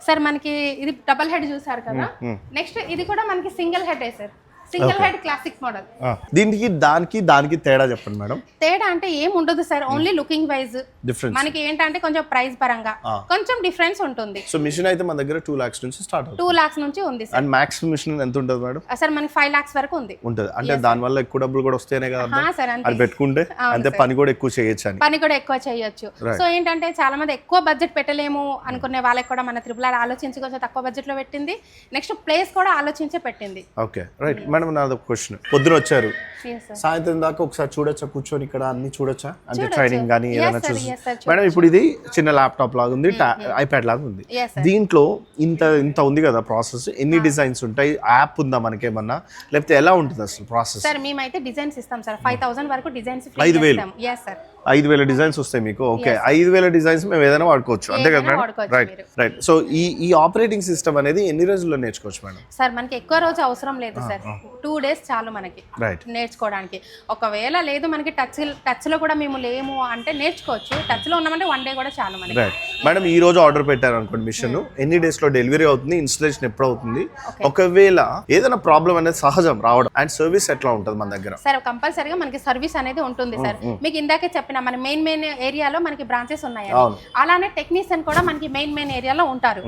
Sir మనకి ఇది double head చూసారు కదా, నెక్స్ట్ ఇది కూడా మనకి single head sir, single head classic model. దీనికి దానికి తేడా చెప్పండి మేడం. తేడా అంటే ఏం ఉండదు sir, only looking wise difference మనకి ఏంటంటే కొంచెం ప్రైస్ పరంగా కొంచెం డిఫరెన్స్ ఉంటుంది. సో మిషన్ అయితే మన దగ్గర 2 lakhs నుంచి స్టార్ట్ అవుతుంది. 2 lakhs నుంచి ఉంది సార్. అండ్ మ్యాక్స్ మిషన్ ఎంత ఉంటుంది మేడం? సార్ మనకి 5 lakhs వరకు ఉంది. ఉంటుంది అంటే దాని వల్ల ఎక్కువ డబ్బులు కూడా వస్తేనే కదా సార్, అది పెట్టుకుంటే అంతే, పని కూడా ఎక్కువ చేయొచ్చు అని. పని కూడా ఎక్కువ చేయొచ్చు. సో ఏంటంటే చాలా మంది ఎక్కువ బడ్జెట్ పెట్టలేము అనుకునే వాళ్ళకి కూడా మన త్రిపుల్ ఆర్ ఆలోచించి కొంచెం తక్కువ బడ్జెట్ లో పెట్టింది. నెక్స్ట్ ప్లేస్ కూడా ఆలోచించే పెట్టింది. ఓకే రైట్ మేడం, నాది క్వశ్చన్. పొద్దున వచ్చారు, సాయంత్రం దాకా ఒకసారి చూడొచ్చా, కూర్చొని ఇక్కడ అన్ని చూడొచ్చా, అంటే ట్రైనింగ్ కానీ ఏదైనా చూసి. మేడం ఇప్పుడు ఇది చిన్న ల్యాప్టాప్ లాగా ఉంది, ఐప్యాడ్ లాగా ఉంది. దీంట్లో ఇంత ఉంది కదా ప్రాసెస్, ఎన్ని డిజైన్స్ ఉంటాయి? యాప్ ఉందా మనకేమన్నా, లేకపోతే ఎలా ఉంటుంది అసలు ప్రాసెస్? సార్ మేమైతే డిజైన్స్ ఇస్తాం సార్, 5000 వరకు డిజైన్స్. 5,000 డిజైన్స్ వస్తాయి మీకు. ఓకే, 5,000 డిజైన్స్ మేము ఏదైనా వాడుకోవచ్చు అంతే కదా మేడం? Right right. సో ఈ ఆపరేటింగ్ సిస్టమ్ అనేది ఎన్ని రోజుల్లో నేర్చుకోవచ్చు మేడం? సార్ మనకి ఎక్కువ రోజు అవసరం లేదు సార్, 2 days చాలు మనకి నేర్చుకోవడానికి. ఒకవేళ లేదు మనకి టచ్ లో కూడా మేము లేము అంటే నేర్చుకోవచ్చు, టచ్ లో ఉన్నామంటే 1 day కూడా చాలు మనకి. రైట్ మేడం, ఈ రోజు ఆర్డర్ పెట్టారు అనుకోండి మిషన్, ఎన్ని డేస్ లో డెలివరీ అవుతుంది? ఇన్స్టలేషన్ ఎప్పుడు అవుతుంది? ఒకవేళ ఏదైనా ప్రాబ్లం అనేది సహజం రావడం, అండ్ సర్వీస్ ఎట్లా ఉంటుంది మన దగ్గర? సార్ కంపల్సరీగా మనకి సర్వీస్ అనేది ఉంటుంది సార్. మీకు ఇందాకే చెప్పిన మన మెయిన్ ఏరియాలో మనకి బ్రాంచెస్ ఉన్నాయి, అలానే టెక్నీషియన్ కూడా మనకి మెయిన్ ఏరియాలో ఉంటారు.